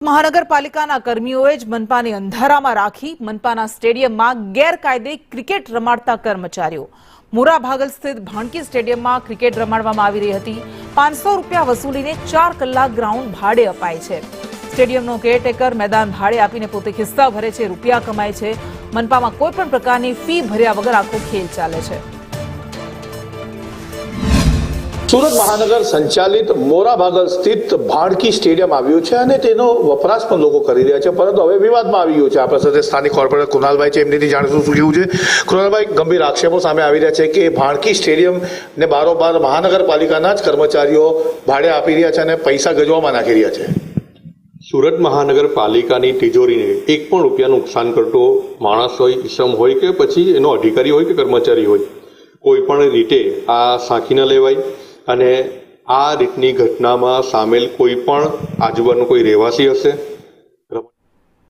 મહાનગરપાલિકાના કર્મીઓએ જ મનપાને અંધારામાં રાખી મનપાના સ્ટેડિયમમાં ગેરકાયદે ક્રિકેટ રમાડતા કર્મચારીઓ મોરા ભાગલ સ્થિત ભાણકી સ્ટેડિયમમાં ક્રિકેટ રમાડવામાં આવી રહી હતી। 500 રૂપિયા વસૂલીને 4 કલાક ગ્રાઉન્ડ ભાડે અપાય છે। સ્ટેડિયમનો કેરટેકર મેદાન ભાડે આપીને પોતે ખિસ્સા ભરે છે, રૂપિયા કમાય છે। મનપામાં કોઈ પણ પ્રકારની ફી ભર્યા વગર આખો ખેલ ચાલે છે। સુરત મહાનગર સંચાલિત મોરા ભાગલ સ્થિત ભાણકી સ્ટેડિયમ આવ્યું છે અને તેનો વપરાશ પણ લોકો કરી રહ્યા છે, પરંતુ હવે વિવાદમાં આવી ગયું છે। આપણા સાથે સ્થાનિક કોર્પોરેટર કુનાલભાઈ છે, એમની જાણીશું શું કેવું છે। કુનાલભાઈ, ગંભીર આક્ષેપો સામે આવી રહ્યા છે કે ભાણકી સ્ટેડિયમને બારોબાર મહાનગરપાલિકાના જ કર્મચારીઓ ભાડે આપી રહ્યા છે અને પૈસા ગજવામાં નાખી રહ્યા છે। સુરત મહાનગરપાલિકાની તિજોરીને એક પણ રૂપિયા નુકસાન કરતો માણસ હોય, ઈસમ હોય કે પછી એનો અધિકારી હોય કે કર્મચારી હોય, કોઈ પણ રીતે આ સાંખી ન લેવાય અને આ રીતની ઘટનામાં સામેલ કોઈ પણ આજુબાજુનો કોઈ રહેવાસી હશે